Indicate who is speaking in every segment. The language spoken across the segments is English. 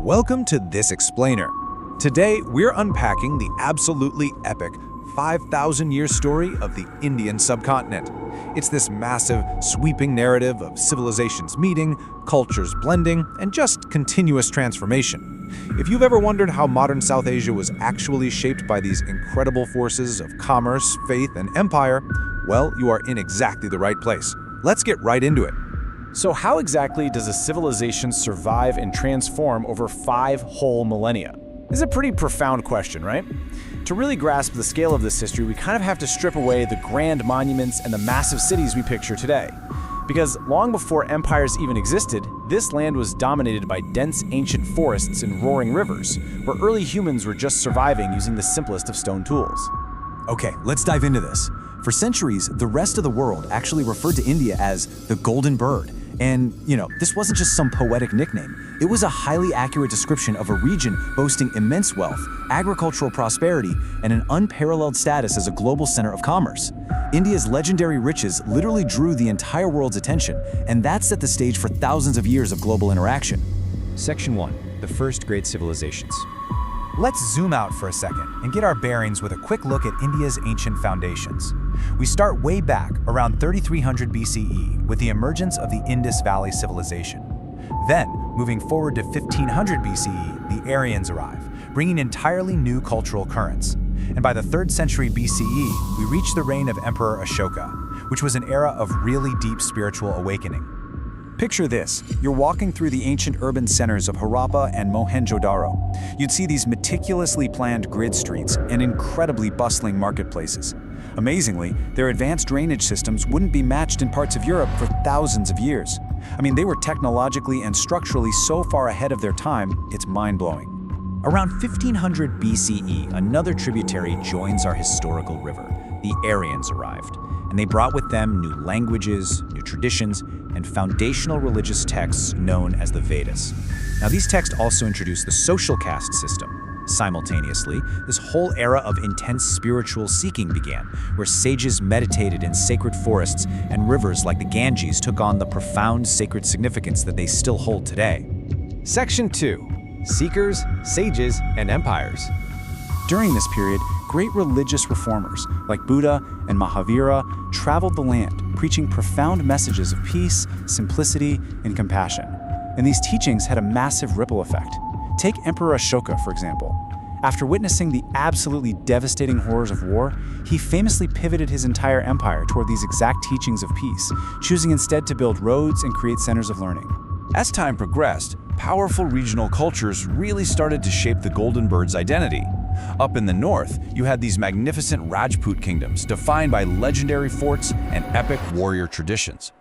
Speaker 1: Welcome to This Explainer. Today, we're unpacking the absolutely epic 5,000-year story of the Indian subcontinent. It's this massive, sweeping narrative of civilizations meeting, cultures blending, and just continuous transformation. If you've ever wondered how modern South Asia was actually shaped by these incredible forces of commerce, faith, and empire, well, you are in exactly the right place. Let's get right into it.
Speaker 2: So how exactly does a civilization survive and transform over 5 whole millennia? This is a pretty profound question, right? To really grasp the scale of this history, we kind of have to strip away the grand monuments and the massive cities we picture today. Because long before empires even existed, this land was dominated by dense ancient forests and roaring rivers, where early humans were just surviving using the simplest of stone tools.
Speaker 3: Okay, let's dive into this. For centuries, the rest of the world actually referred to India as the Golden Bird. And, this wasn't just some poetic nickname. It was a highly accurate description of a region boasting immense wealth, agricultural prosperity, and an unparalleled status as a global center of commerce. India's legendary riches literally drew the entire world's attention, and that set the stage for thousands of years of global interaction.
Speaker 4: Section 1. The First Great Civilizations.
Speaker 1: Let's zoom out for a second and get our bearings with a quick look at India's ancient foundations. We start way back around 3300 BCE with the emergence of the Indus Valley Civilization. Then, moving forward to 1500 BCE, the Aryans arrive, bringing entirely new cultural currents. And by the 3rd century BCE, we reach the reign of Emperor Ashoka, which was an era of really deep spiritual awakening. Picture this, you're walking through the ancient urban centers of Harappa and Mohenjo-daro. You'd see these meticulously planned grid streets and incredibly bustling marketplaces. Amazingly, their advanced drainage systems wouldn't be matched in parts of Europe for thousands of years. They were technologically and structurally so far ahead of their time, it's mind-blowing.
Speaker 3: Around 1500 BCE, another tributary joins our historical river. The Aryans arrived, and they brought with them new languages, new traditions, and foundational religious texts known as the Vedas. Now, these texts also introduced the social caste system. Simultaneously, this whole era of intense spiritual seeking began, where sages meditated in sacred forests and rivers like the Ganges took on the profound sacred significance that they still hold today.
Speaker 4: Section 2. Seekers, Sages, and Empires.
Speaker 2: During this period, great religious reformers like Buddha and Mahavira traveled the land, preaching profound messages of peace, simplicity, and compassion. And these teachings had a massive ripple effect. Take Emperor Ashoka, for example. After witnessing the absolutely devastating horrors of war, he famously pivoted his entire empire toward these exact teachings of peace, choosing instead to build roads and create centers of learning.
Speaker 5: As time progressed, powerful regional cultures really started to shape the Golden Bird's identity. Up in the north, you had these magnificent Rajput kingdoms defined by legendary forts and epic warrior traditions.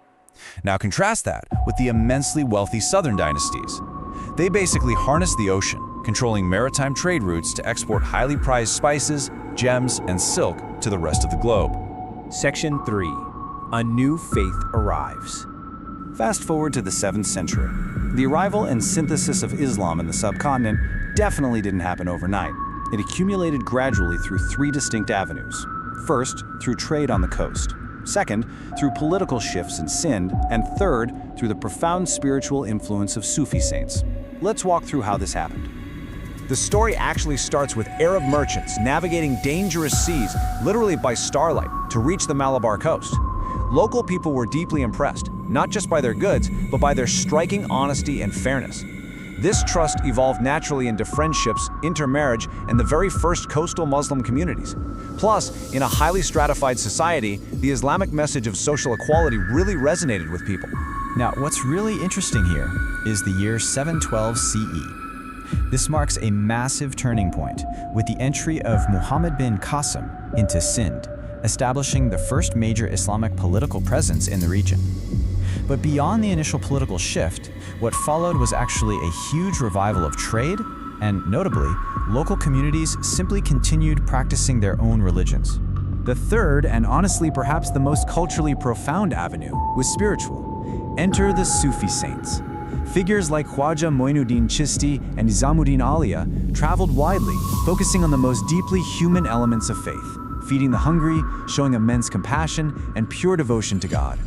Speaker 5: Now contrast that with the immensely wealthy southern dynasties. They basically harnessed the ocean, controlling maritime trade routes to export highly prized spices, gems, and silk to the rest of the globe.
Speaker 4: Section 3. A New Faith Arrives.
Speaker 2: Fast forward to the 7th century. The arrival and synthesis of Islam in the subcontinent definitely didn't happen overnight. It accumulated gradually through 3 distinct avenues. First, through trade on the coast. Second, through political shifts in Sind. And third, through the profound spiritual influence of Sufi saints. Let's walk through how this happened.
Speaker 1: The story actually starts with Arab merchants navigating dangerous seas, literally by starlight, to reach the Malabar coast. Local people were deeply impressed, not just by their goods, but by their striking honesty and fairness. This trust evolved naturally into friendships, intermarriage, and the very first coastal Muslim communities. Plus, in a highly stratified society, the Islamic message of social equality really resonated with people.
Speaker 4: Now, what's really interesting here is the year 712 CE. This marks a massive turning point with the entry of Muhammad bin Qasim into Sind, establishing the first major Islamic political presence in the region. But beyond the initial political shift, what followed was actually a huge revival of trade, and notably, local communities simply continued practicing their own religions.
Speaker 1: The third, and honestly perhaps the most culturally profound avenue, was spiritual. Enter the Sufi saints. Figures like Khwaja Moinuddin Chishti and Nizamuddin Auliya traveled widely, focusing on the most deeply human elements of faith, feeding the hungry, showing immense compassion, and pure devotion to God.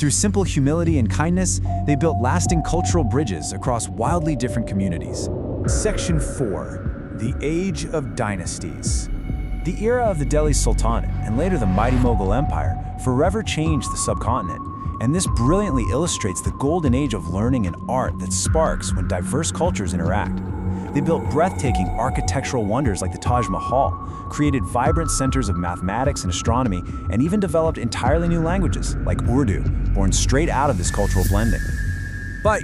Speaker 1: Through simple humility and kindness, they built lasting cultural bridges across wildly different communities.
Speaker 2: Section 4. The Age of Dynasties. The era of the Delhi Sultanate, and later the mighty Mughal Empire, forever changed the subcontinent, and this brilliantly illustrates the golden age of learning and art that sparks when diverse cultures interact. They built breathtaking architectural wonders like the Taj Mahal, created vibrant centers of mathematics and astronomy, and even developed entirely new languages, like Urdu, born straight out of this cultural blending.
Speaker 1: But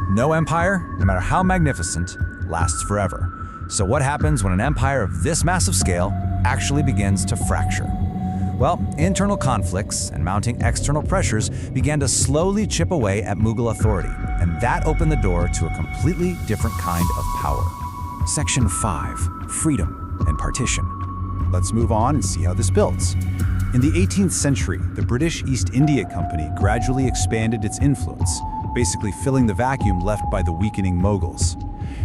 Speaker 1: no empire, no matter how magnificent, lasts forever. So what happens when an empire of this massive scale actually begins to fracture? Well, internal conflicts and mounting external pressures began to slowly chip away at Mughal authority, and that opened the door to a completely different kind of power.
Speaker 3: Section 5. Freedom and partition.
Speaker 1: Let's move on and see how this builds. In the 18th century, the British East India Company gradually expanded its influence, basically filling the vacuum left by the weakening Mughals.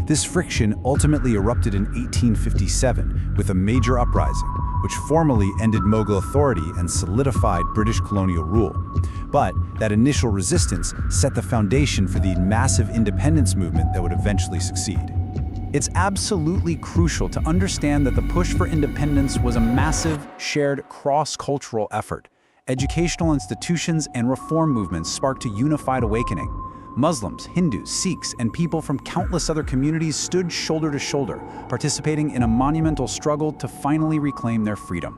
Speaker 1: This friction ultimately erupted in 1857 with a major uprising, which formally ended Mughal authority and solidified British colonial rule. But that initial resistance set the foundation for the massive independence movement that would eventually succeed.
Speaker 2: It's absolutely crucial to understand that the push for independence was a massive, shared, cross-cultural effort. Educational institutions and reform movements sparked a unified awakening. Muslims, Hindus, Sikhs, and people from countless other communities stood shoulder to shoulder, participating in a monumental struggle to finally reclaim their freedom.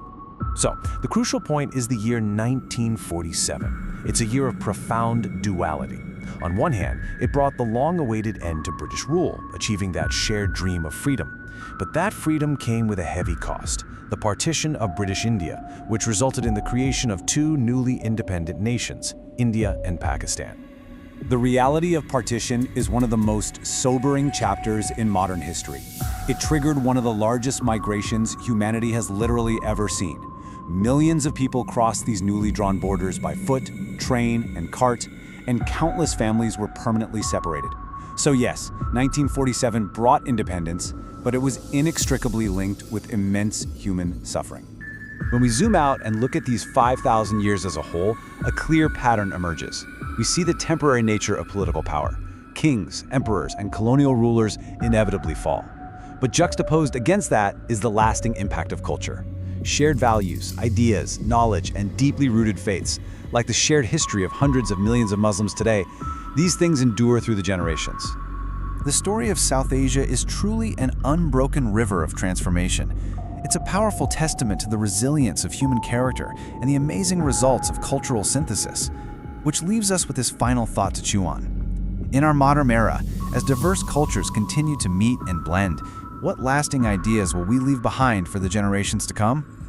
Speaker 5: So, the crucial point is the year 1947. It's a year of profound duality. On one hand, it brought the long-awaited end to British rule, achieving that shared dream of freedom. But that freedom came with a heavy cost, the partition of British India, which resulted in the creation of two newly independent nations, India and Pakistan.
Speaker 2: The reality of partition is one of the most sobering chapters in modern history. It triggered one of the largest migrations humanity has literally ever seen. Millions of people crossed these newly drawn borders by foot, train, and cart, and countless families were permanently separated. So yes, 1947 brought independence, but it was inextricably linked with immense human suffering. When we zoom out and look at these 5,000 years as a whole, a clear pattern emerges. We see the temporary nature of political power. Kings, emperors, and colonial rulers inevitably fall. But juxtaposed against that is the lasting impact of culture. Shared values, ideas, knowledge, and deeply rooted faiths, like the shared history of hundreds of millions of Muslims today, these things endure through the generations.
Speaker 1: The story of South Asia is truly an unbroken river of transformation. It's a powerful testament to the resilience of human character and the amazing results of cultural synthesis, which leaves us with this final thought to chew on. In our modern era, as diverse cultures continue to meet and blend, what lasting ideas will we leave behind for the generations to come?